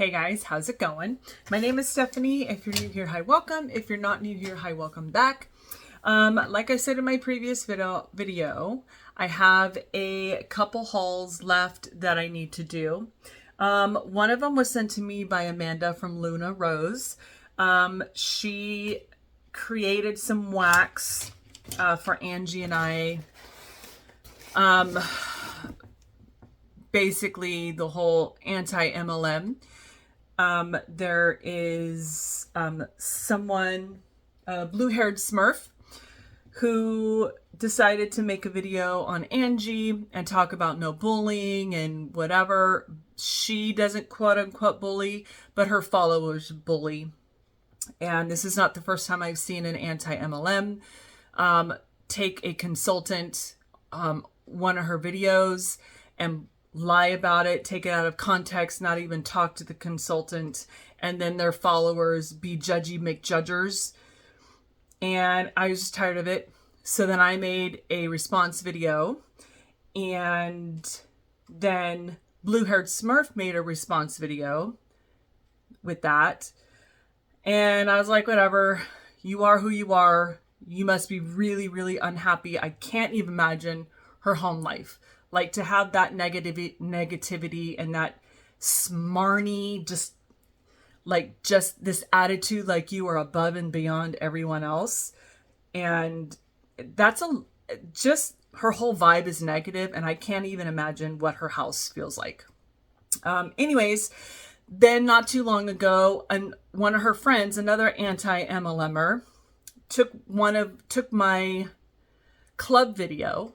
Hey guys, how's it going? My name is Stephanie. If you're new here, hi, welcome. If you're not new here, hi, welcome back. Like I said in my previous video, I have a couple hauls left that I need to do. One of them was sent to me by Amanda from Luna Rose. She created some wax for Angie and I. Basically the whole anti-MLM. There is someone, a blue-haired Smurf, who decided to make a video on Angie and talk about no bullying and whatever. She doesn't quote-unquote bully, but her followers bully. And this is not the first time I've seen an anti-MLM take a consultant, one of her videos, and lie about it, take it out of context, not even talk to the consultant, and then their followers be judgy McJudgers. And I was just tired of it. So then I made a response video, and then Blue-Haired Smurf made a response video with that. And I was like, whatever, you are who you are. You must be really, really unhappy. I can't even imagine her home life. Like, to have that negativity and that smarmy, just this attitude like you are above and beyond everyone else. And that's just her whole vibe is negative, and I can't even imagine what her house feels like. Anyways, then not too long ago, one of her friends, another anti-MLMer, took my club video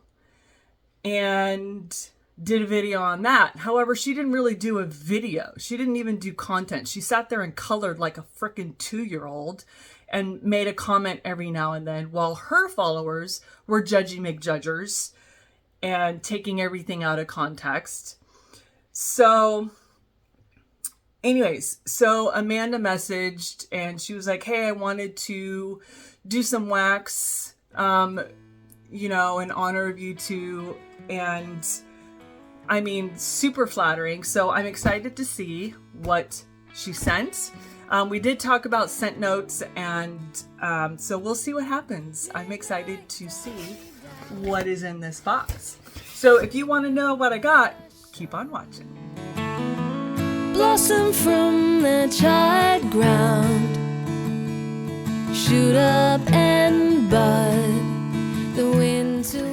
and did a video on that. However, she didn't really do a video. She didn't even do content. She sat there and colored like a freaking 2-year-old and made a comment every now and then, while her followers were judgy McJudgers and taking everything out of context. So anyways, so Amanda messaged and she was like, hey, I wanted to do some wax, in honor of you two. And I mean, super flattering. So I'm excited to see what she sent. We did talk about scent notes, and so we'll see what happens. I'm excited to see what is in this box. So if you want to know what I got, keep on watching. Blossom from the charred ground, shoot up and bud, the winter.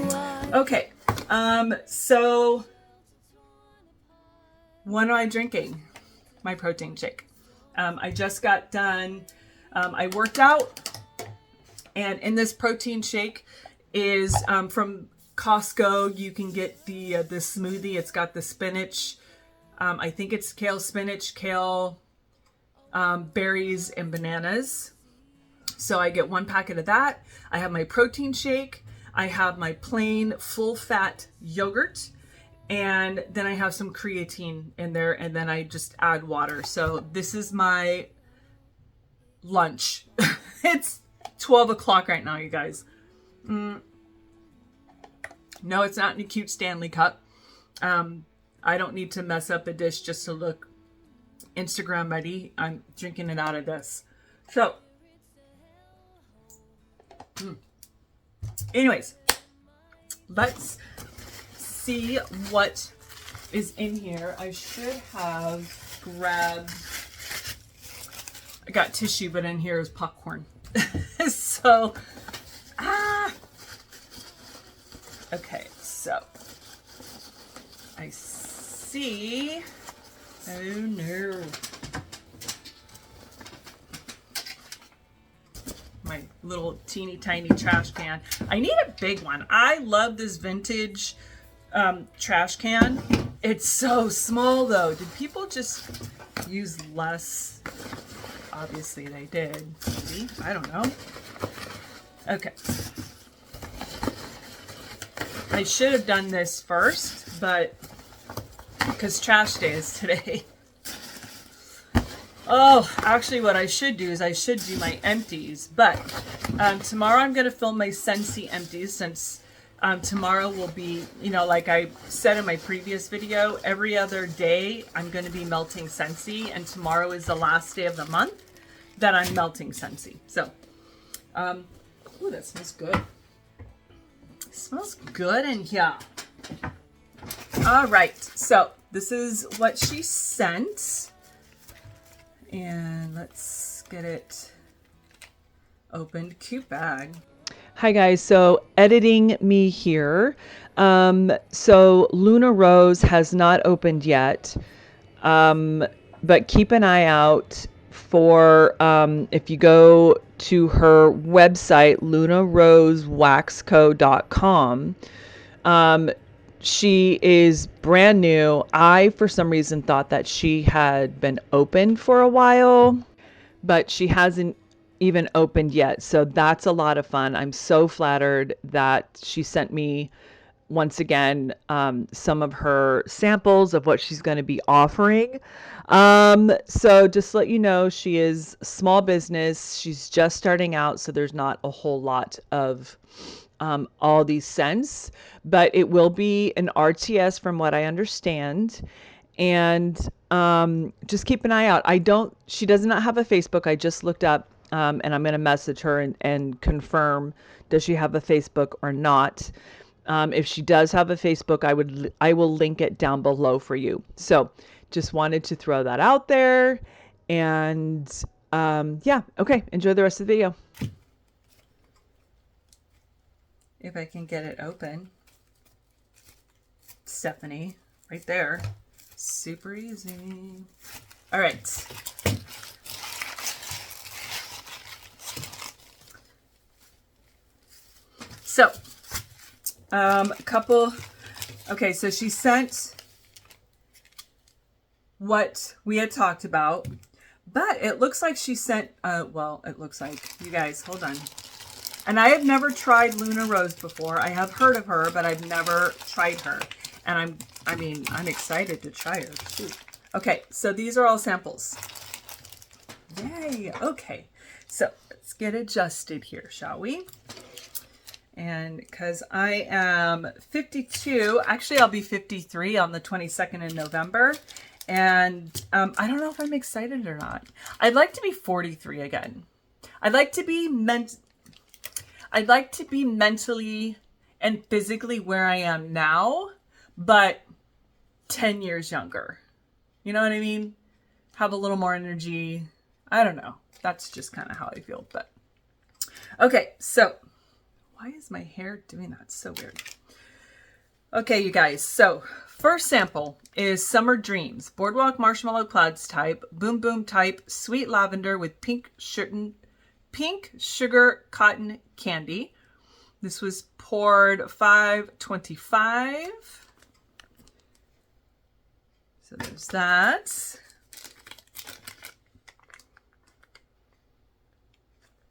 Okay, so what am I drinking? My protein shake. I just got done. I worked out, and in this protein shake is from Costco. You can get the smoothie. It's got the spinach. I think it's kale, spinach, kale, berries, and bananas. So I get 1 packet of that. I have my protein shake. I have my plain full-fat yogurt. And then I have some creatine in there, and then I just add water. So this is my lunch. It's 12 o'clock right now, you guys. No, it's not in a cute Stanley cup. I don't need to mess up a dish just to look Instagram ready. I'm drinking it out of this. So, anyways, let's see what is in here. I should have grabbed, I got tissue, but in here is popcorn. So, okay, so I see, oh no, my little teeny tiny trash can. I need a big one. I love this vintage trash can. It's so small though. Did people just use less? Obviously they did. Maybe. I don't know. Okay. I should have done this first, but because trash day is today. Oh, actually what I should do is I should do my empties, but tomorrow I'm going to film my Scentsy empties since Tomorrow will be, like I said in my previous video, every other day I'm going to be melting Scentsy, and tomorrow is the last day of the month that I'm melting Scentsy. So, ooh, that smells good. It smells good in here. All right, so this is what she sent, and let's get it opened. Cute bag. Hi guys, so editing me here. So Luna Rose has not opened yet, but keep an eye out for, if you go to her website, lunarosewaxco.com. She is brand new. I, for some reason, thought that she had been open for a while, but she hasn't even opened yet. So that's a lot of fun. I'm so flattered that she sent me, once again, some of her samples of what she's going to be offering. So just to let you know, she is small business. She's just starting out, so there's not a whole lot of all these scents, but it will be an RTS from what I understand. And just keep an eye out. She does not have a Facebook. I just looked up, and I'm going to message her and confirm, does she have a Facebook or not? If she does have a Facebook, I will link it down below for you. So just wanted to throw that out there. And yeah, okay, enjoy the rest of the video. If I can get it open. Stephanie, right there. Super easy. All right. So, okay, so she sent what we had talked about, but it looks like she sent, well, it looks like, you guys, hold on. And I have never tried Luna Rose before. I have heard of her, but I've never tried her. And I'm excited to try her. Shoot. Okay, so these are all samples. Yay, okay. So let's get adjusted here, shall we? And because I am 52, actually I'll be 53 on the 22nd of November. And I don't know if I'm excited or not. I'd like to be 43 again. I'd like to be mentally and physically where I am now, but 10 years younger. You know what I mean? Have a little more energy. I don't know. That's just kind of how I feel. But okay, so why is my hair doing that? So weird. Okay, you guys. So first sample is Summer Dreams, Boardwalk Marshmallow Clouds type, Boom Boom type, Sweet Lavender with pink sugar cotton candy. This was poured 5/25. So there's that.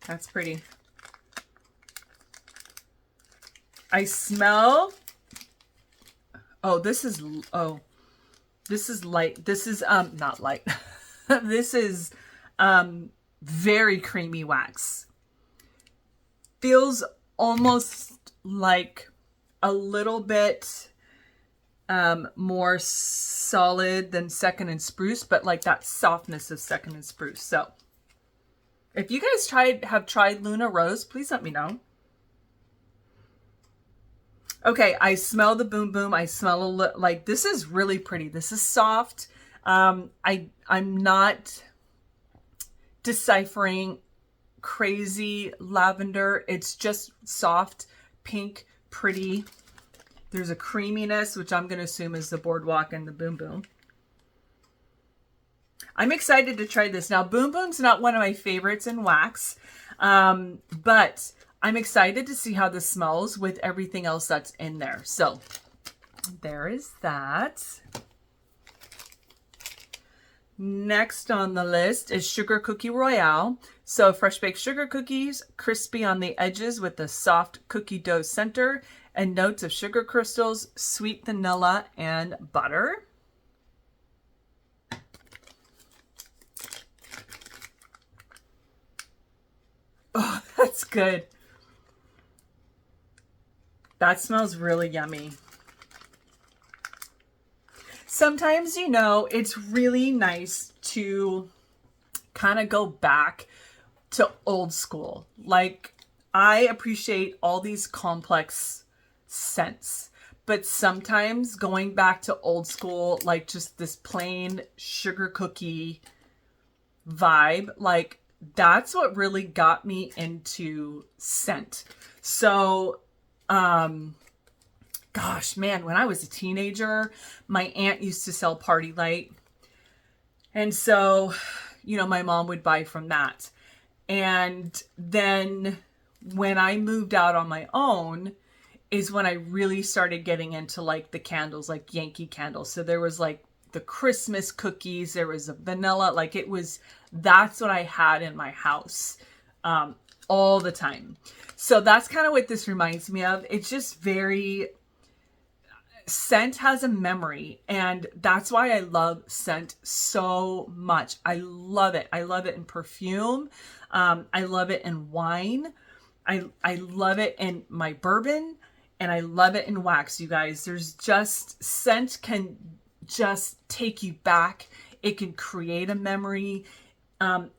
That's pretty. I smell. Oh, this is light. This is not light. This is very creamy wax. Feels almost like a little bit more solid than Second and Spruce, but like that softness of Second and Spruce. So if you guys have tried Luna Rose, please let me know. Okay, I smell the Boom Boom. I smell like this is really pretty. This is soft. I'm not deciphering crazy lavender. It's just soft, pink, pretty. There's a creaminess, which I'm going to assume is the Boardwalk and the Boom Boom. I'm excited to try this. Now, Boom Boom's not one of my favorites in wax, but I'm excited to see how this smells with everything else that's in there. So there is that. Next on the list is Sugar Cookie Royale. So fresh baked sugar cookies, crispy on the edges with a soft cookie dough center, and notes of sugar crystals, sweet vanilla, and butter. Oh, that's good. That smells really yummy. Sometimes, you know, it's really nice to kind of go back to old school. Like, I appreciate all these complex scents, but sometimes going back to old school, like just this plain sugar cookie vibe, like that's what really got me into scent. So, gosh, man, when I was a teenager, my aunt used to sell Party Light. And so, you know, my mom would buy from that. And then when I moved out on my own is when I really started getting into like the candles, like Yankee candles. So there was like the Christmas cookies, there was a vanilla, like it was, that's what I had in my house all the time. So that's kind of what this reminds me of. It's just very, scent has a memory, and that's why I love scent so much. I love it. I love it in perfume. I love it in wine. I love it in my bourbon, and I love it in wax, you guys. There's just, scent can just take you back. It can create a memory. I'm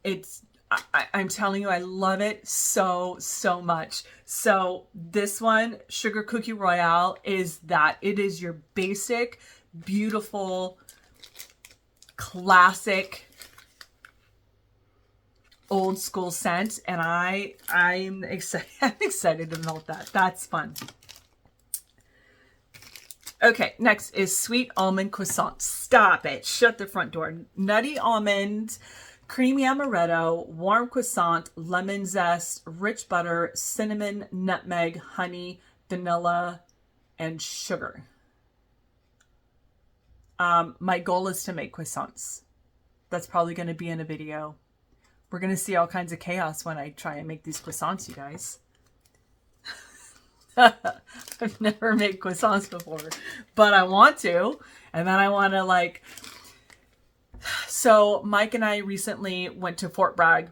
telling you, I love it so, so much. So this one, Sugar Cookie Royale, is that. It is your basic, beautiful, classic, old school scent. And I'm excited. I'm excited about that. That's fun. Okay, next is Sweet Almond Croissant. Stop it. Shut the front door. Nutty almond, creamy amaretto, warm croissant, lemon zest, rich butter, cinnamon, nutmeg, honey, vanilla, and sugar. My goal is to make croissants. That's probably going to be in a video. We're going to see all kinds of chaos when I try and make these croissants, you guys. I've never made croissants before, but I want to. And then I want to like... So Mike and I recently went to Fort Bragg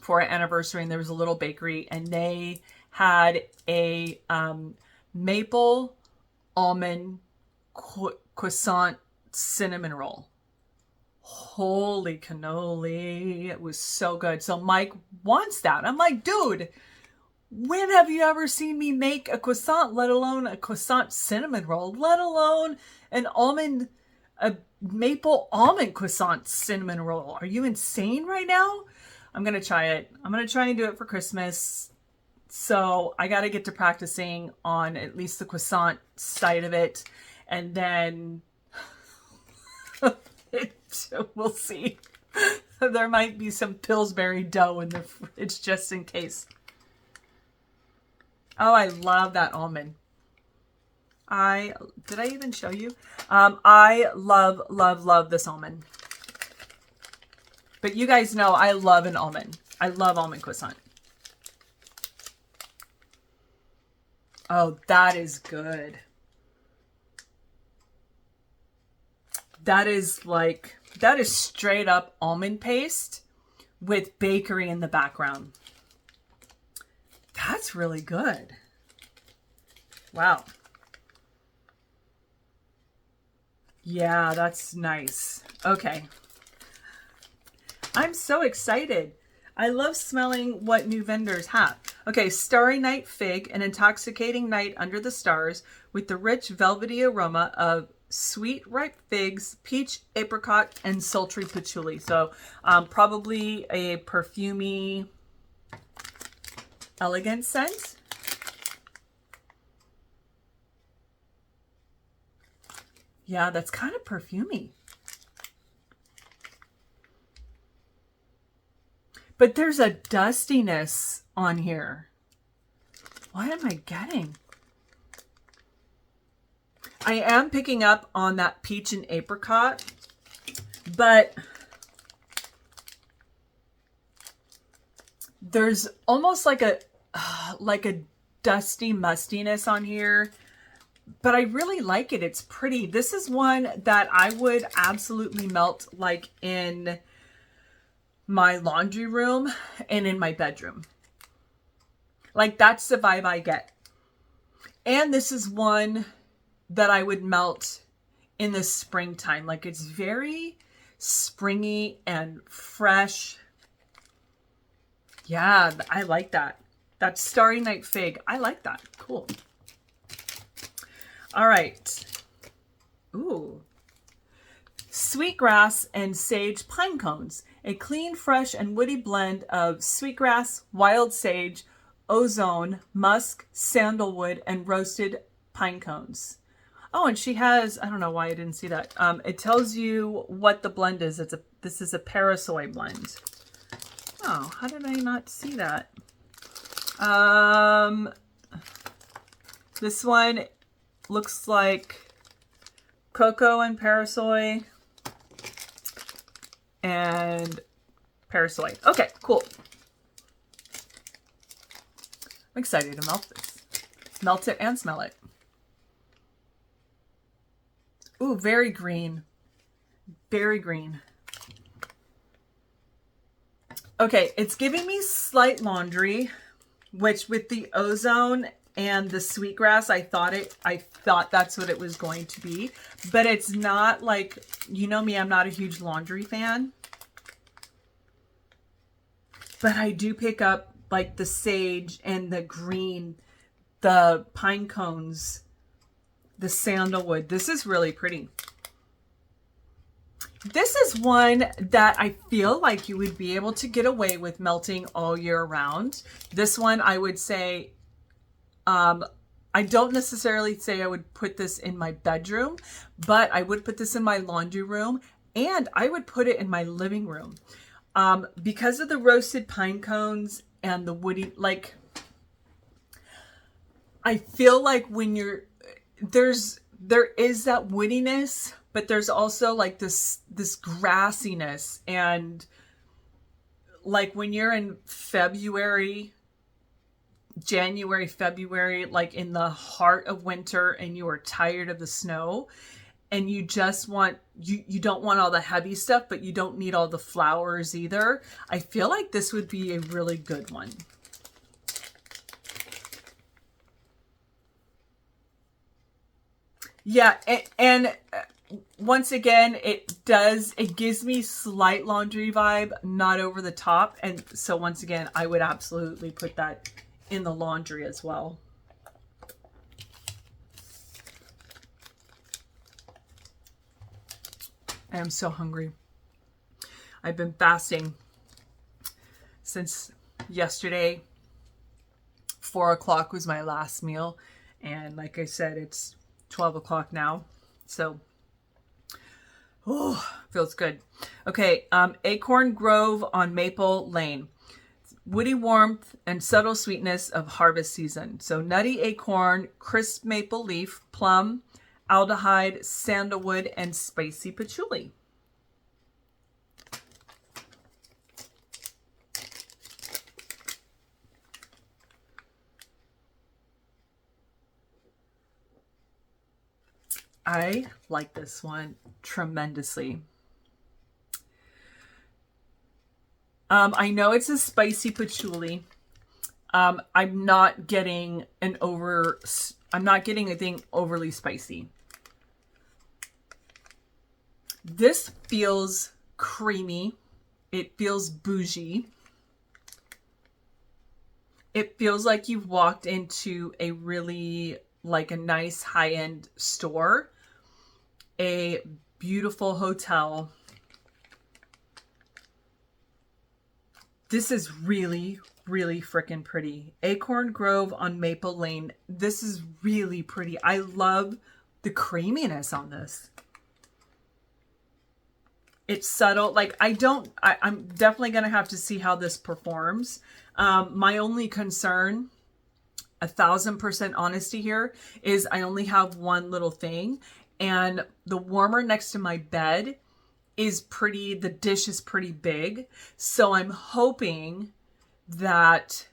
for an anniversary, and there was a little bakery, and they had a maple almond croissant cinnamon roll. Holy cannoli. It was so good. So Mike wants that. I'm like, dude, when have you ever seen me make a croissant, let alone a croissant cinnamon roll, let alone a maple almond croissant cinnamon roll? Are you insane right now? I'm going to try it. I'm going to try and do it for Christmas. So I got to get to practicing on at least the croissant side of it. And then we'll see. There might be some Pillsbury dough in the fridge just in case. Oh, I love that almond. Did I even show you? I love, love, love this almond. But you guys know I love an almond. I love almond croissant. Oh, that is good. That is straight up almond paste with bakery in the background. That's really good. Wow. Yeah, that's nice. Okay. I'm so excited. I love smelling what new vendors have. Okay, Starry Night Fig, an intoxicating night under the stars with the rich velvety aroma of sweet ripe figs, peach, apricot, and sultry patchouli. So probably a perfumey, elegant scent. Yeah, that's kind of perfumey. But there's a dustiness on here. What am I getting? I am picking up on that peach and apricot, but there's almost like a dusty mustiness on here, but I really like it. It's pretty. This is one that I would absolutely melt like in my laundry room and in my bedroom. Like, that's the vibe I get. And this is one that I would melt in the springtime. Like, it's very springy and fresh. Yeah, I like that. That Starry Night Fig. I like that. Cool. All right. Ooh. Sweetgrass and Sage Pine Cones. A clean, fresh, and woody blend of sweetgrass, wild sage, ozone, musk, sandalwood, and roasted pine cones. Oh, and she has, I don't know why I didn't see that. It tells you what the blend is. This is a parasoy blend. Oh, how did I not see that? This one looks like cocoa and parasoy and parasoy. Okay, cool. I'm excited to melt this. Melt it and smell it. Ooh, very green. Very green. Okay, it's giving me slight laundry, which with the ozone and the sweetgrass, I thought that's what it was going to be, but it's not. Like, you know me, I'm not a huge laundry fan, but I do pick up like the sage and the green, the pine cones, the sandalwood. This is really pretty. This is one that I feel like you would be able to get away with melting all year round. This one, I would say, I don't necessarily say I would put this in my bedroom, but I would put this in my laundry room, and I would put it in my living room. Because of the roasted pine cones and the woody, like, I feel like when there is that woodiness, but there's also like this grassiness. And like when you're in January, February, like in the heart of winter, and you are tired of the snow, and you just want, you don't want all the heavy stuff, but you don't need all the flowers either. I feel like this would be a really good one. Yeah, and once again, it gives me slight laundry vibe, not over the top. And so once again, I would absolutely put that in the laundry as well. I am so hungry. I've been fasting since yesterday. 4 o'clock was my last meal. And like I said, it's 12 o'clock now. So, oh, feels good. Okay, Acorn Grove on Maple Lane. Woody warmth and subtle sweetness of harvest season. So nutty acorn, crisp maple leaf, plum, aldehyde, sandalwood, and spicy patchouli. I like this one tremendously. I know it's a spicy patchouli. I'm not getting anything overly spicy. This feels creamy. It feels bougie. It feels like you've walked into a really, like, a nice high-end store, a beautiful hotel. This is really, really freaking pretty. Acorn Grove on Maple Lane. This is really pretty. I love the creaminess on this. It's subtle. Like, I'm definitely going to have to see how this performs. My only concern, 1,000% honesty here, is I only have one little thing. And the warmer next to my bed is the dish is pretty big. So I'm hoping that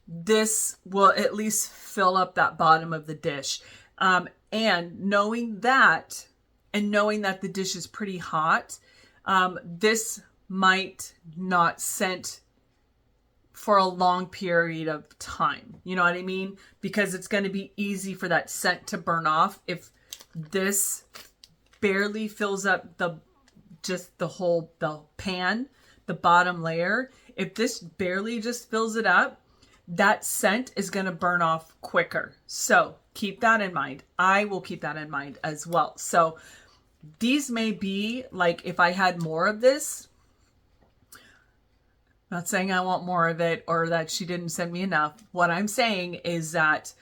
this will at least fill up that bottom of the dish. And knowing that the dish is pretty hot, this might not scent for a long period of time. You know what I mean? Because it's going to be easy for that scent to burn off if this barely fills up the pan, the bottom layer. If this barely just fills it up, that scent is going to burn off quicker. So keep that in mind. I will keep that in mind as well. So these may be like, if I had more of this, not saying I want more of it or that she didn't send me enough. What I'm saying is that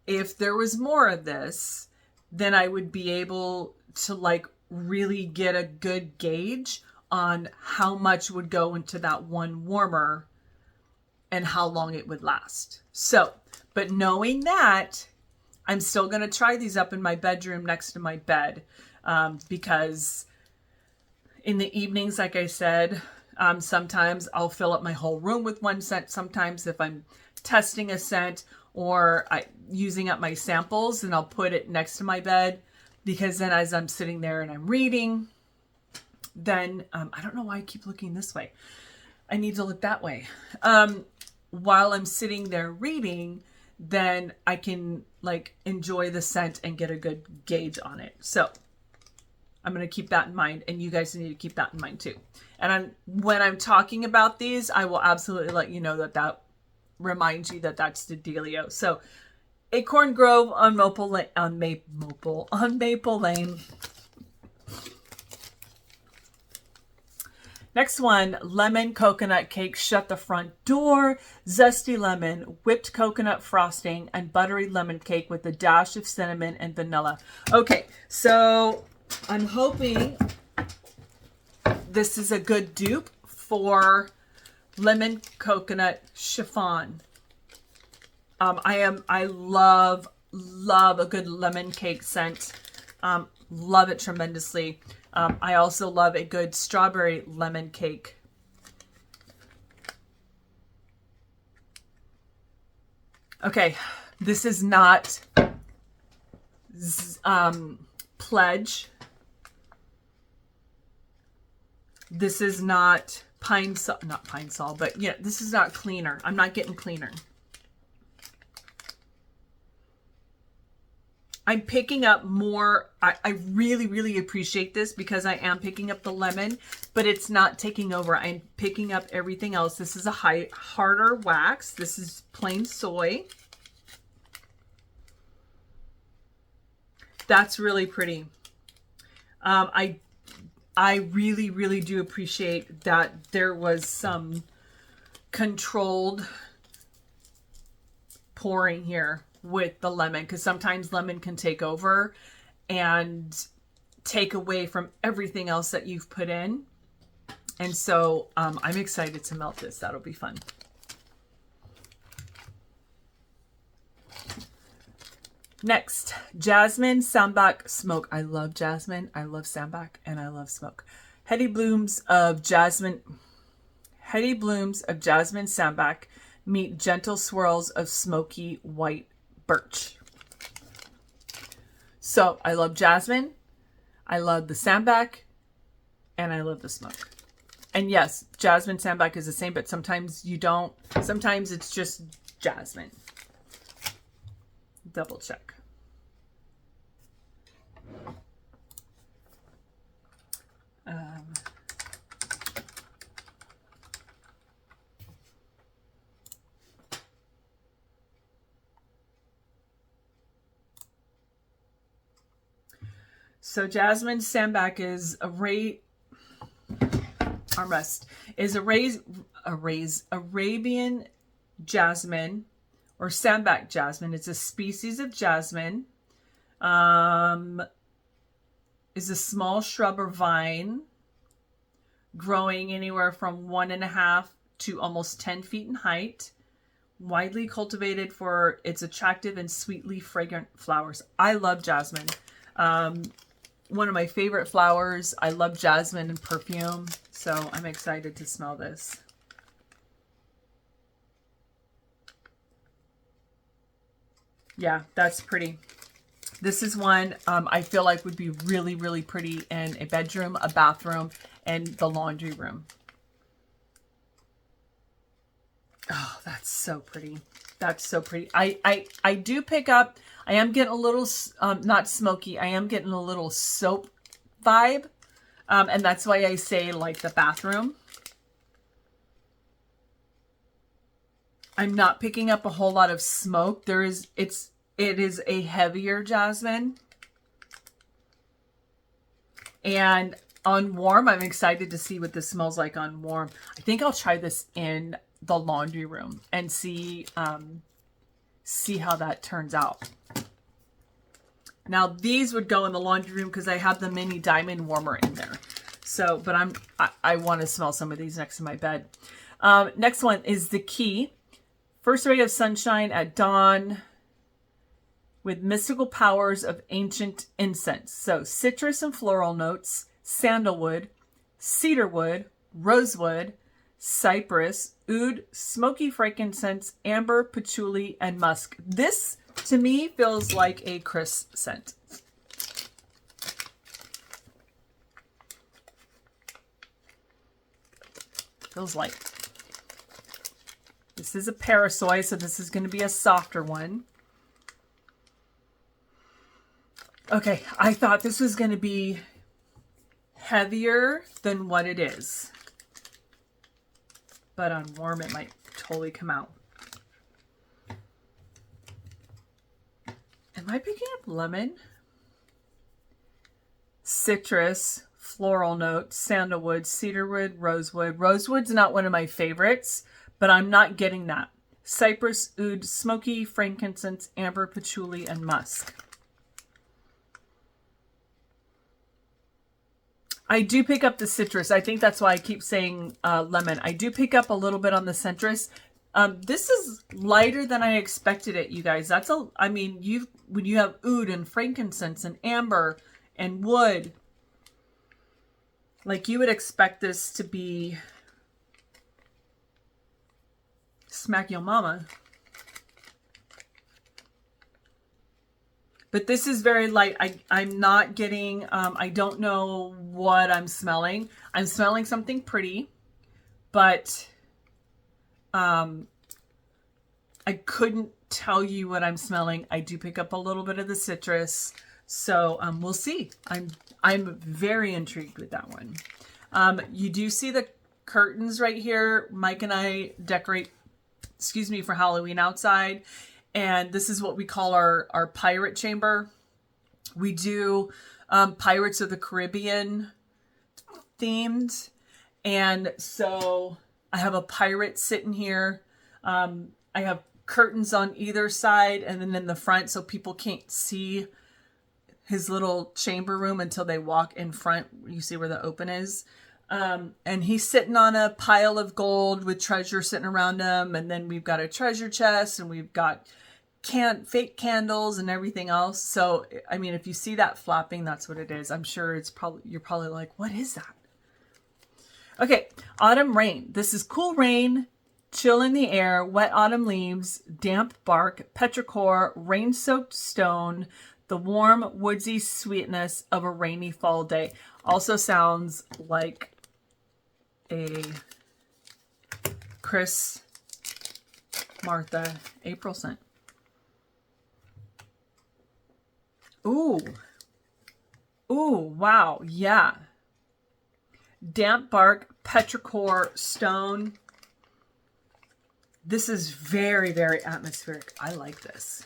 if there was more of this, then I would be able to like really get a good gauge on how much would go into that one warmer and how long it would last. So, but knowing that, I'm still going to try these up in my bedroom next to my bed because in the evenings, like I said, sometimes I'll fill up my whole room with one scent. Sometimes if I'm testing a scent or using up my samples, and I'll put it next to my bed because then as I'm sitting there and I'm reading, then I don't know why I keep looking this way. I need to look that way. While I'm sitting there reading, then I can like enjoy the scent and get a good gauge on it. So I'm going to keep that in mind, and you guys need to keep that in mind too. And when I'm talking about these, I will absolutely let you know that reminds you that that's the dealio. So Acorn Grove on Maple Lane. Next one, lemon coconut cake. Shut the front door. Zesty lemon, whipped coconut frosting, and buttery lemon cake with a dash of cinnamon and vanilla. Okay, so I'm hoping this is a good dupe for lemon coconut chiffon. I love a good lemon cake scent. Love it tremendously. I also love a good strawberry lemon cake. Okay, this is not Pledge. This is not not Pine Sol, but yeah, this is not cleaner. I'm not getting cleaner. I'm picking up more. I really, really appreciate this because I am picking up the lemon, but it's not taking over. I'm picking up everything else. This is a harder wax. This is plain soy. That's really pretty. I really, really do appreciate that there was some controlled pouring here with the lemon, because sometimes lemon can take over and take away from everything else that you've put in. And so I'm excited to melt this. That'll be fun. Next, Jasmine Sambac Smoke. I love jasmine, I love sambac, and I love smoke. Heady blooms of jasmine sambac meet gentle swirls of smoky white birch. So I love jasmine, I love the sambac, and I love the smoke. And yes, jasmine sambac is the same, but sometimes you don't. Sometimes it's just jasmine. Double check. So jasmine sambac is Arabian jasmine or sambac jasmine. It's a species of jasmine. Is a small shrub or vine growing anywhere from 1.5 to almost 10 feet in height. Widely cultivated for its attractive and sweetly fragrant flowers. I love jasmine. One of my favorite flowers. I love jasmine and perfume, so I'm excited to smell this. Yeah, that's pretty. This is one I feel like would be really, really pretty in a bedroom, a bathroom, and the laundry room. Oh, that's so pretty. That's so pretty. I do pick up, I am getting a little, not smoky, I am getting a little soap vibe. And that's why I say like the bathroom. I'm not picking up a whole lot of smoke. It is a heavier jasmine. And on warm, I'm excited to see what this smells like on warm. I think I'll try this in the laundry room and see how that turns out. Now these would go in the laundry room because I have the mini diamond warmer in there. So, but I want to smell some of these next to my bed. Next one is the Key. First ray of sunshine at dawn with mystical powers of ancient incense. So citrus and floral notes, sandalwood, cedarwood, rosewood, cypress, oud, smoky frankincense, amber, patchouli, and musk. This, to me, feels like a Chris scent. Feels like. This is a Parasoy, so this is going to be a softer one. Okay, I thought this was going to be heavier than what it is. But on warm, it might totally come out. Am I picking up lemon? Citrus, floral notes, sandalwood, cedarwood, rosewood. Rosewood's not one of my favorites, but I'm not getting that. Cypress, oud, smoky, frankincense, amber, patchouli, and musk. I do pick up the citrus. I think that's why I keep saying lemon. I do pick up a little bit on the citrus. This is lighter than I expected it, you guys. I mean, when you have oud and frankincense and amber and wood, like you would expect this to be smack your mama. But this is very light. I'm not getting, I don't know what I'm smelling. I'm smelling something pretty, but I couldn't tell you what I'm smelling. I do pick up a little bit of the citrus. So we'll see. I'm very intrigued with that one. You do see the curtains right here. Mike and I decorate, for Halloween outside. And this is what we call our pirate chamber. We do Pirates of the Caribbean themed. And so I have a pirate sitting here. I have curtains on either side and then in the front so people can't see his little chamber room until they walk in front. You see where the open is. And he's sitting on a pile of gold with treasure sitting around him. And then we've got a treasure chest and we've got fake candles and everything else. So, I mean, if you see that flapping, that's what it is. I'm sure you're probably like, what is that? Okay. Autumn rain. This is cool rain, chill in the air, wet autumn leaves, damp bark, petrichor, rain-soaked stone, the warm, woodsy sweetness of a rainy fall day. Also sounds like a Chris, Martha, April scent. Ooh. Ooh, wow. Yeah. Damp bark, petrichor, stone. This is very, very atmospheric. I like this.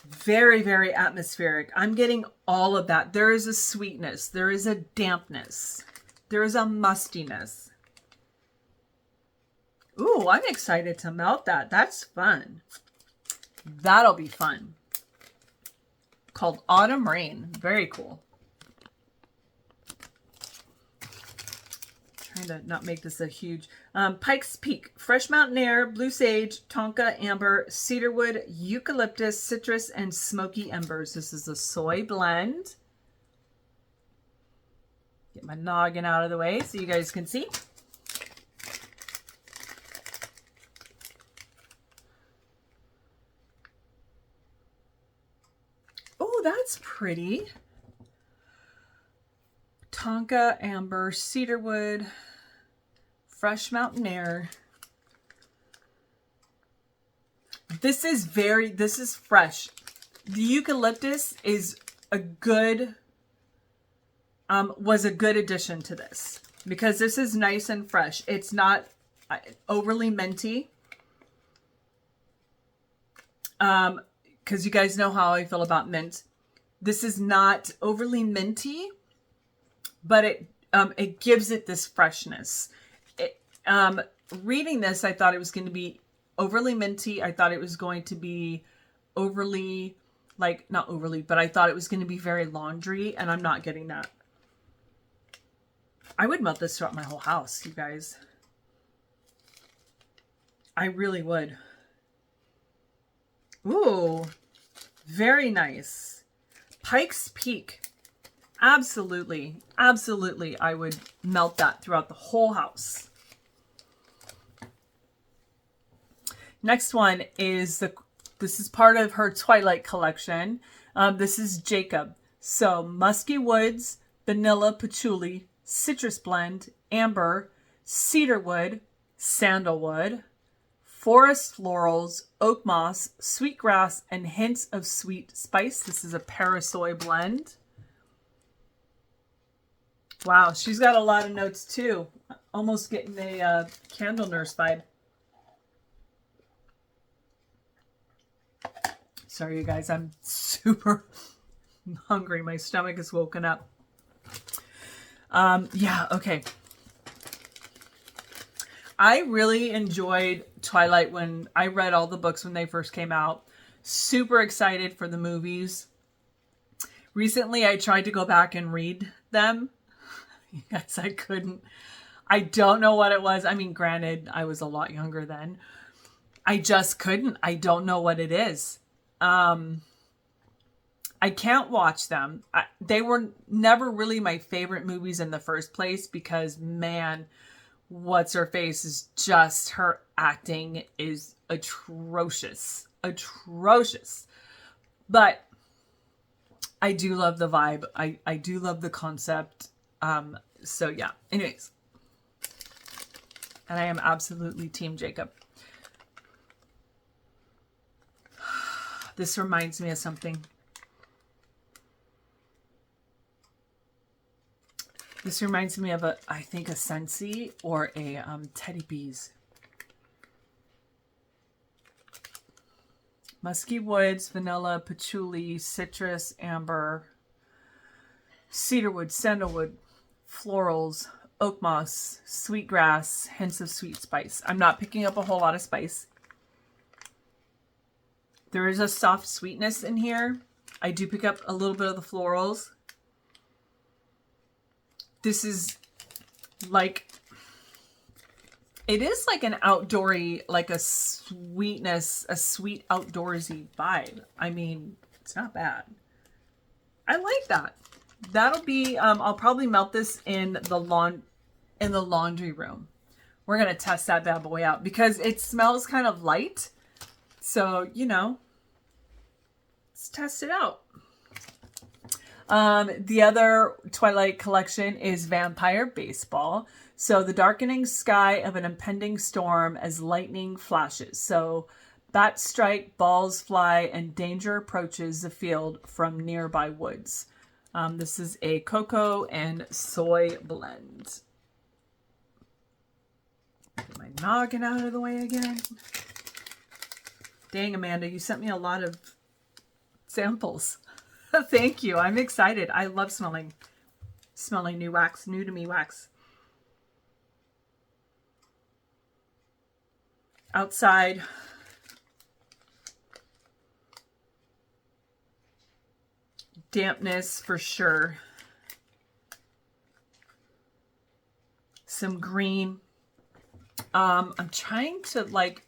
Very, very atmospheric. I'm getting all of that. There is a sweetness. There is a dampness. There is a mustiness. Ooh, I'm excited to melt that. That's fun. That'll be fun. Called Autumn Rain. Very cool. Trying to not make this a huge... Pike's Peak. Fresh mountain air, blue sage, tonka, amber, cedarwood, eucalyptus, citrus, and smoky embers. This is a soy blend. Get my noggin out of the way so you guys can see. Oh, that's pretty. Tonka, amber, cedarwood, fresh mountain air. This is fresh. The eucalyptus is was a good addition to this because this is nice and fresh. It's not overly minty. Because you guys know how I feel about mint. This is not overly minty, but it gives it this freshness. Reading this, I thought it was going to be overly minty. I thought it was going to be overly, not overly, but I thought it was going to be very laundry, and I'm not getting that. I would melt this throughout my whole house, you guys. I really would. Ooh, very nice. Pike's Peak. Absolutely. Absolutely. I would melt that throughout the whole house. Next one is this is part of her Twilight collection. This is Jacob. So musky woods, vanilla patchouli, citrus blend, amber, cedarwood, sandalwood, forest florals, oak moss, sweetgrass, and hints of sweet spice. This is a Parasoy blend. Wow, she's got a lot of notes too. Almost getting a Candle Nurse vibe. Sorry, you guys, I'm super hungry. My stomach is woken up. Yeah, okay. I really enjoyed Twilight when I read all the books when they first came out. Super excited for the movies. Recently, I tried to go back and read them. Yes, I couldn't. I don't know what it was. I mean, granted, I was a lot younger then. I just couldn't. I don't know what it is. I can't watch them. They were never really my favorite movies in the first place because, man, what's her face is just, her acting is atrocious. Atrocious. But I do love the vibe. I do love the concept. So yeah, anyways. And I am absolutely Team Jacob. This reminds me of something. This reminds me of I think a Scentsy or a Teddy Bees. Musky woods, vanilla, patchouli, citrus, amber, cedarwood, sandalwood, florals, oak moss, sweetgrass, hints of sweet spice. I'm not picking up a whole lot of spice. There is a soft sweetness in here. I do pick up a little bit of the florals. This is like, it is like an outdoory, like a sweetness, a sweet outdoorsy vibe. I mean, it's not bad. I like that. That'll be, I'll probably melt this in the laundry room. We're going to test that bad boy out because it smells kind of light. So, you know, let's test it out. The other Twilight collection is Vampire Baseball. So the darkening sky of an impending storm as lightning flashes. So bats strike, balls fly, and danger approaches the field from nearby woods. This is a cocoa and soy blend. Get my noggin out of the way again. Dang, Amanda, you sent me a lot of samples. Thank you. I'm excited. I love smelling new wax, new to me wax. Outside. Dampness for sure. Some green. I'm trying to like...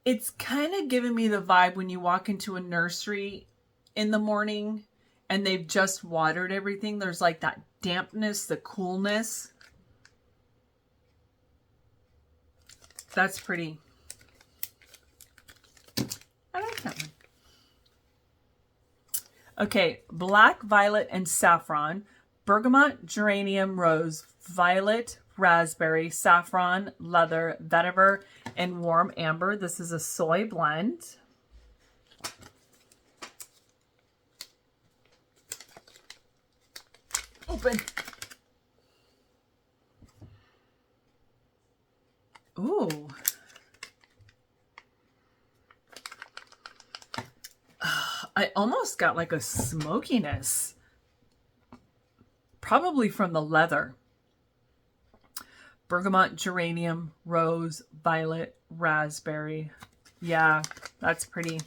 It's kind of giving me the vibe when you walk into a nursery in the morning and they've just watered everything. There's like that dampness, the coolness. That's pretty. I like that Okay, black, violet, and saffron, bergamot, geranium, rose, violet, raspberry, saffron, leather, vetiver, and warm amber. This is a soy blend. Open. Ooh. I almost got like a smokiness. Probably from the leather. Bergamot, geranium, rose, violet, raspberry. Yeah, that's pretty.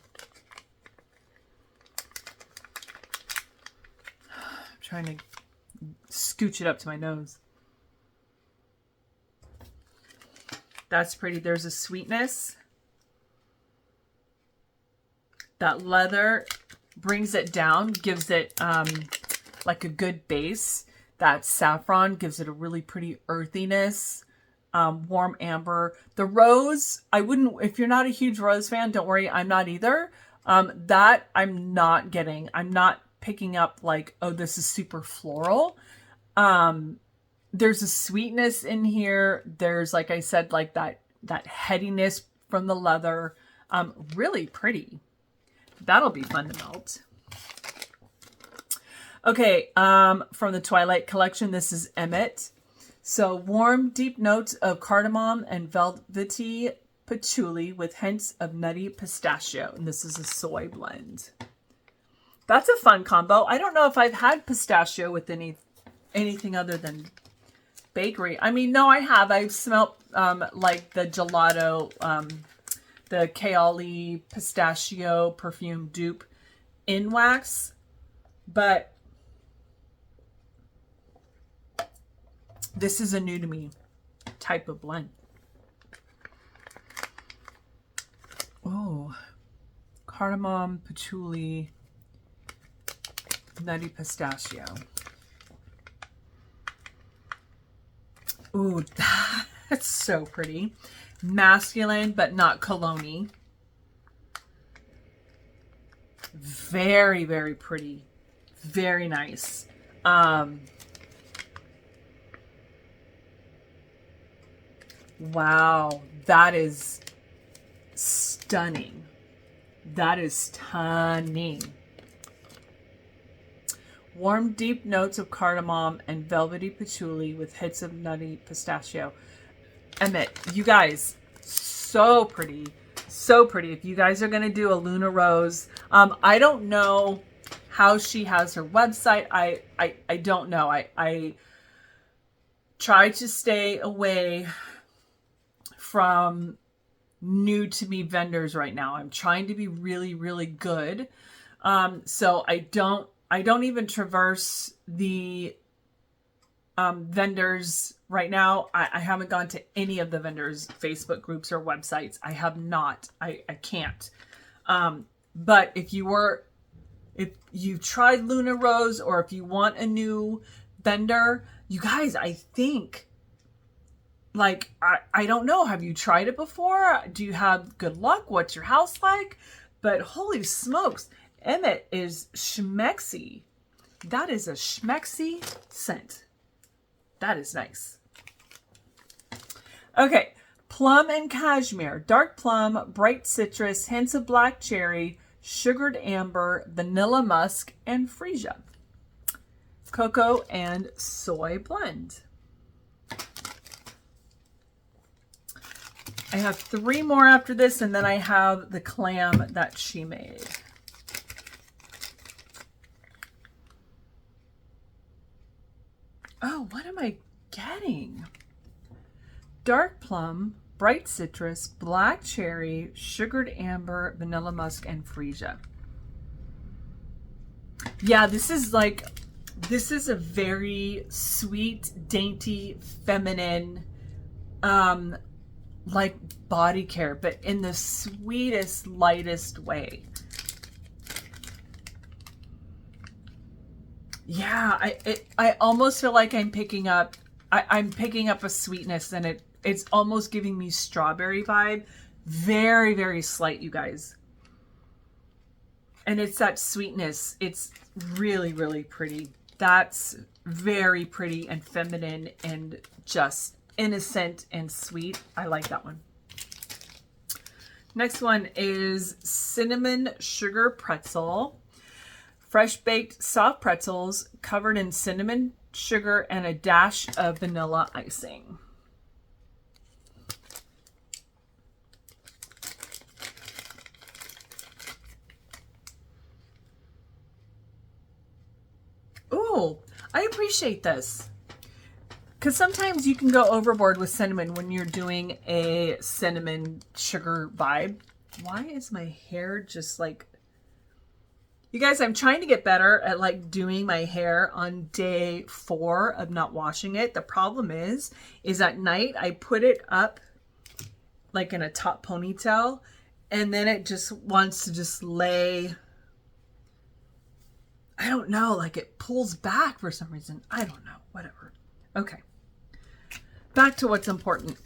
I'm trying to scooch it up to my nose. That's pretty. There's a sweetness. That leather brings it down, gives it like a good base. That saffron gives it a really pretty earthiness. Warm amber. The rose, I wouldn't, if you're not a huge rose fan, don't worry, I'm not either. That I'm not getting. I'm not picking up like, oh, this is super floral. There's a sweetness in here. There's, like I said, like that headiness from the leather. Really pretty. That'll be fun to melt. Okay, from the Twilight collection, this is Emmett. So warm, deep notes of cardamom and velvety patchouli with hints of nutty pistachio. And this is a soy blend. That's a fun combo. I don't know if I've had pistachio with anything other than bakery. I mean, no, I have. I've smelt like the gelato, the Kaoli pistachio perfume dupe in wax, but this is a new to me type of blend. Oh, cardamom, patchouli, nutty pistachio. Ooh, that's so pretty. Masculine, but not cologne-y. Very, very pretty. Very nice. Wow, that is stunning. That is stunning. Warm, deep notes of cardamom and velvety patchouli with hits of nutty pistachio. Emmett, you guys, so pretty. So pretty. If you guys are going to do a Luna Rose, I don't know how she has her website. I don't know. I try to stay away from new to me vendors right now. I'm trying to be really, really good. So I don't even traverse the vendors right now. I haven't gone to any of the vendors' Facebook groups or websites. I have not. I can't. But if you've tried Luna Rose, or if you want a new vendor, you guys, I think, like, I don't know. Have you tried it before? Do you have good luck? What's your house like? But holy smokes, Emmett is schmexy. That is a schmexy scent. That is nice. Okay, plum and cashmere, dark plum, bright citrus, hints of black cherry, sugared amber, vanilla musk, and freesia. Cocoa and soy blend. I have 3 more after this, and then I have the clam that she made. Oh, what am I getting? Dark plum, bright citrus, black cherry, sugared amber, vanilla musk, and freesia. Yeah, this is a very sweet, dainty, feminine, like body care, but in the sweetest, lightest way. Yeah, I almost feel like I'm picking up a sweetness, and it's almost giving me strawberry vibe. Very, very slight, you guys. And it's that sweetness. It's really, really pretty. That's very pretty and feminine and just innocent and sweet. I like that one. Next one is cinnamon sugar pretzel. Fresh baked soft pretzels covered in cinnamon sugar and a dash of vanilla icing. Ooh, I appreciate this. Because sometimes you can go overboard with cinnamon when you're doing a cinnamon sugar vibe. Why is my hair just like... You guys, I'm trying to get better at like doing my hair on day 4 of not washing it. The problem is at night I put it up like in a top ponytail and then it just wants to just lay... I don't know, like it pulls back for some reason. I don't know, whatever. Okay. Back to what's important.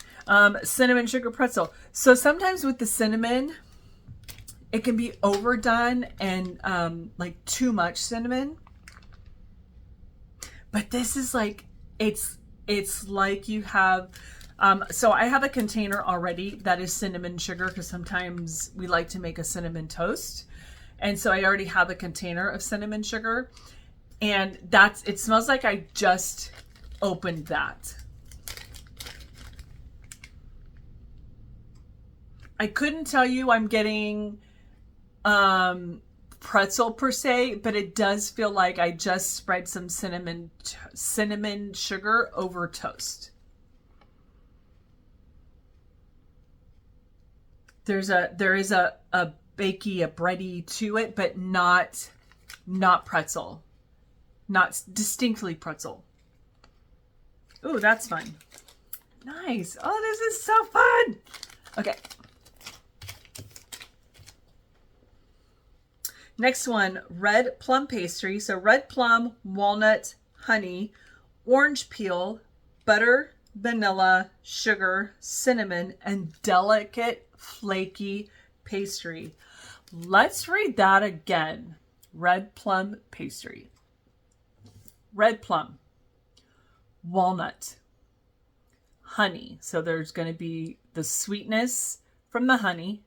Cinnamon sugar pretzel. So sometimes with the cinnamon, it can be overdone and like too much cinnamon. But this is like, it's like you have, so I have a container already that is cinnamon sugar because sometimes we like to make a cinnamon toast. And so I already have a container of cinnamon sugar. And it smells like I just opened that. I couldn't tell you I'm getting pretzel per se, but it does feel like I just spread some cinnamon sugar over toast. There is a bakey, a bready to it, but not pretzel. Not distinctly pretzel. Ooh, that's fun. Nice. Oh, this is so fun. Okay. Next one, red plum pastry. So red plum, walnut, honey, orange peel, butter, vanilla, sugar, cinnamon, and delicate flaky pastry. Let's read that again. Red plum pastry. Red plum, walnut, honey. So there's going to be the sweetness from the honey,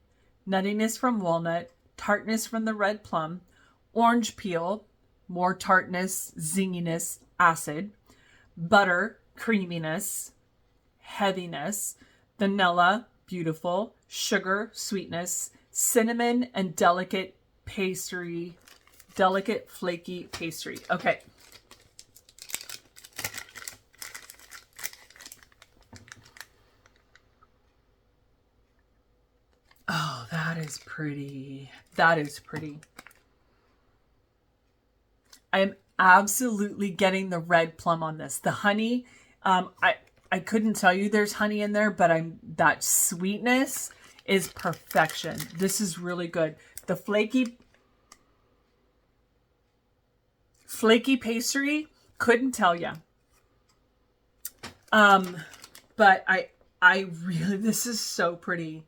nuttiness from walnut, tartness from the red plum, orange peel, more tartness, zinginess, acid, butter, creaminess, heaviness, vanilla, beautiful, sugar, sweetness, cinnamon, and delicate pastry, delicate flaky pastry. Okay. Oh, that is pretty. That is pretty. I am absolutely getting the red plum on this. The honey, I couldn't tell you there's honey in there, but that sweetness is perfection. This is really good. The flaky pastry, couldn't tell you. But I really, this is so pretty.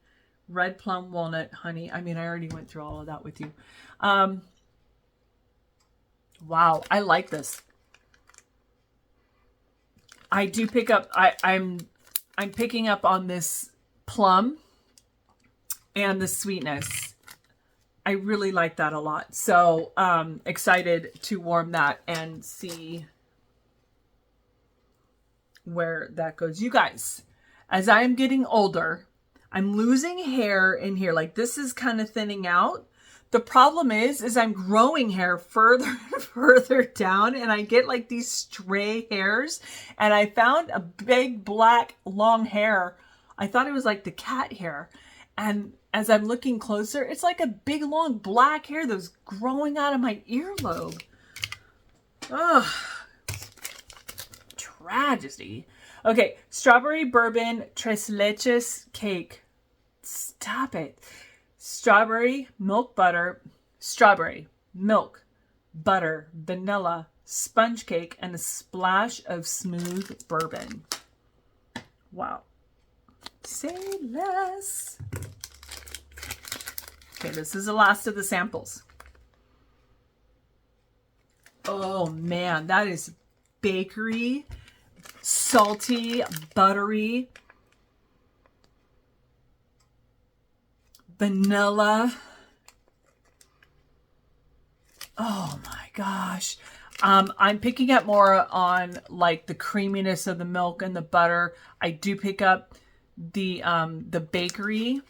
Red plum, walnut, honey. I mean, I already went through all of that with you. Wow, I like this. I do pick up, I'm picking up on this plum and the sweetness. I really like that a lot. So excited to warm that and see where that goes. You guys, as I am getting older, I'm losing hair in here. Like this is kind of thinning out. The problem is I'm growing hair further and further down and I get like these stray hairs. And I found a big black long hair. I thought it was like the cat hair. And as I'm looking closer, it's like a big long black hair that was growing out of my earlobe. Ugh. Tragedy. Okay, strawberry bourbon tres leches cake. Stop it. Strawberry, milk, butter, strawberry, milk, butter, vanilla, sponge cake, and a splash of smooth bourbon. Wow. Say less. Okay, this is the last of the samples. Oh man, that is bakery, salty, buttery, vanilla. Oh my gosh. I'm picking up more on like the creaminess of the milk and the butter. I do pick up the bakery,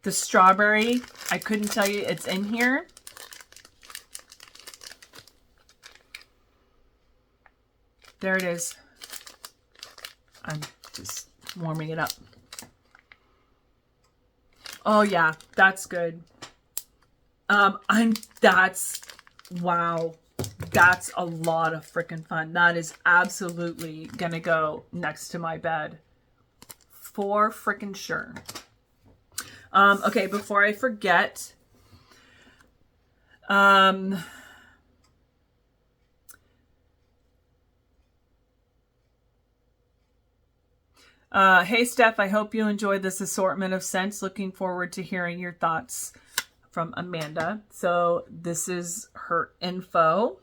the strawberry. I couldn't tell you it's in here. There it is. I'm just warming it up. Oh yeah, that's good. Wow. That's a lot of freaking fun. That is absolutely gonna go next to my bed. For freaking sure. Okay, before I forget, hey Steph, I hope you enjoyed this assortment of scents. Looking forward to hearing your thoughts, from Amanda. So this is her info.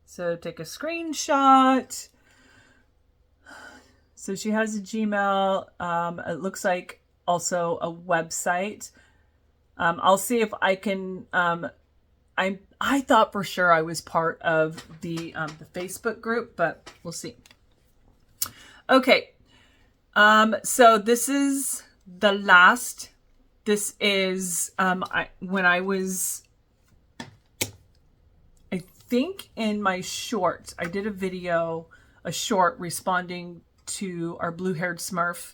So take a screenshot. So she has a Gmail. It looks like also a website. I'll see if I can. I thought for sure I was part of the Facebook group, but we'll see. Okay. So this is the last. This is when I was, I think in my short, I did a short responding to our blue-haired Smurf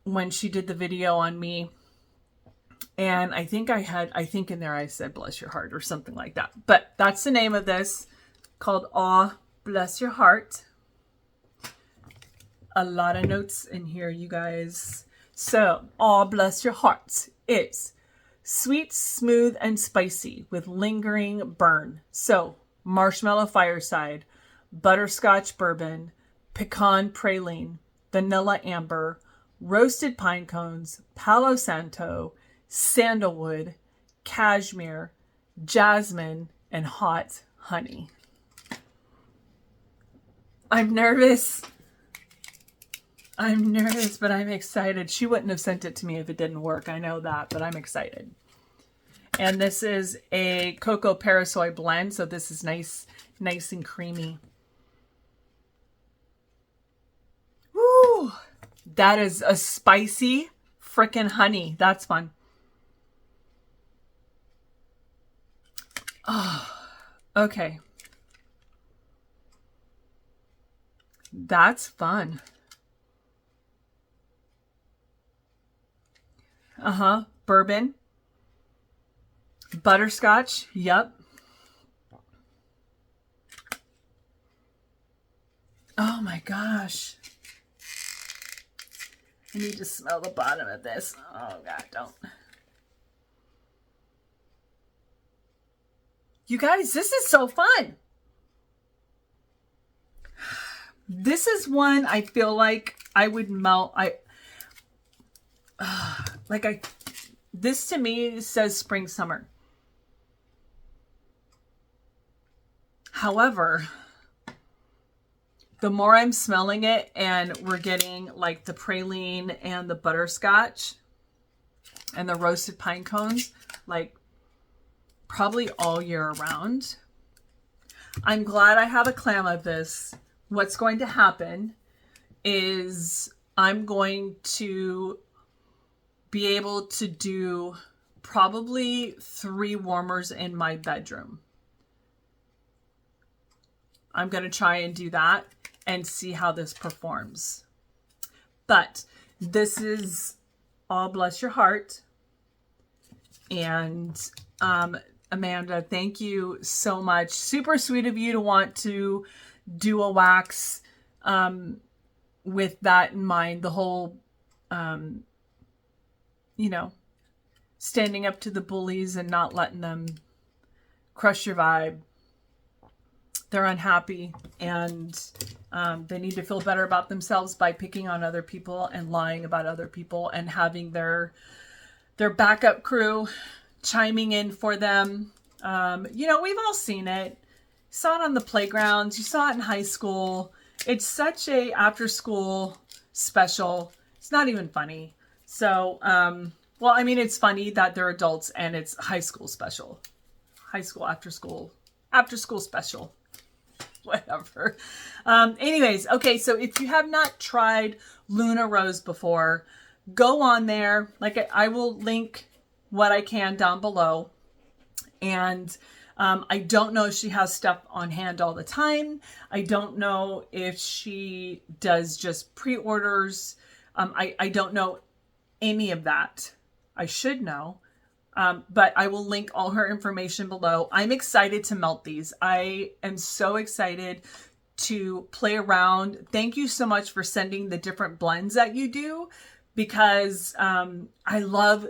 when she did the video on me. And I think in there I said, bless your heart or something like that. But that's the name of this, called Aw, Bless Your Heart. A lot of notes in here, you guys. So, Aw, Bless Your Heart is sweet, smooth, and spicy with lingering burn. So, marshmallow fireside, butterscotch bourbon, pecan praline, vanilla amber, roasted pine cones, palo santo, sandalwood, cashmere, jasmine, and hot honey. I'm nervous, but I'm excited. She wouldn't have sent it to me if it didn't work. I know that, but I'm excited. And this is a cocoa parasoy blend, so this is nice and creamy. Woo! That is a spicy frickin' honey. That's fun. Oh, okay. That's fun. Bourbon. Butterscotch. Yep. Oh my gosh. I need to smell the bottom of this. Oh God, don't. You guys, this is so fun. This is one I feel like I would melt. This to me says spring, summer. However, the more I'm smelling it and we're getting like the praline and the butterscotch and the roasted pine cones, like probably all year round. I'm glad I have a clam of this. What's going to happen is I'm going to be able to do probably 3 warmers in my bedroom. I'm going to try and do that and see how this performs. But this is All Bless Your Heart. And Amanda, thank you so much. Super sweet of you to want to do a wax with that in mind. The whole, standing up to the bullies and not letting them crush your vibe. They're unhappy and they need to feel better about themselves by picking on other people and lying about other people and having their their backup crew chiming in for them. You know, we've all seen it. You saw it on the playgrounds. You saw it in high school. It's such a after school special. It's not even funny. So, well, I mean, it's funny that they're adults and it's high school special. High school, after school special. Whatever. Anyways, okay, so if you have not tried Luna Rose before, go on there. Like, I will link what I can down below. And I don't know if she has stuff on hand all the time. I don't know if she does just pre-orders. I don't know any of that. I should know. But I will link all her information below. I'm excited to melt these. I am so excited to play around. Thank you so much for sending the different blends that you do, because I love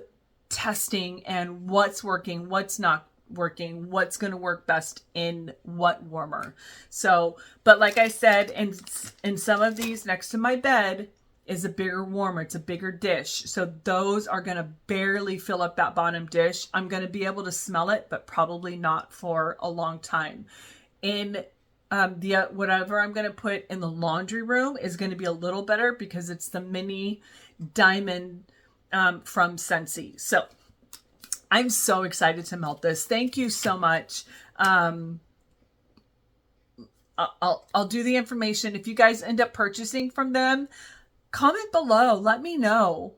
testing and what's working, what's not working, what's going to work best in what warmer. So, but like I said, in some of these next to my bed is a bigger warmer. It's a bigger dish. So those are going to barely fill up that bottom dish. I'm going to be able to smell it, but probably not for a long time. In the whatever I'm going to put in the laundry room is going to be a little better because it's the mini diamond from Scentsy. So I'm so excited to melt this. Thank you so much. I'll do the information. If you guys end up purchasing from them, comment below. Let me know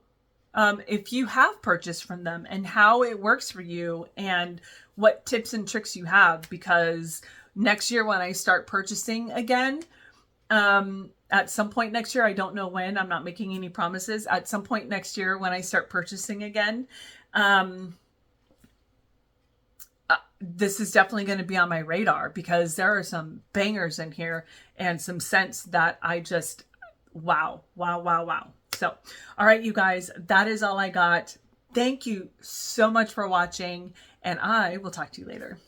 if you have purchased from them and how it works for you and what tips and tricks you have. Because next year when I start purchasing again, at some point next year, I don't know when, I'm not making any promises. At some point next year when I start purchasing again, this is definitely going to be on my radar because there are some bangers in here and some scents that I just, wow. So, all right, you guys, that is all I got. Thank you so much for watching, and I will talk to you later.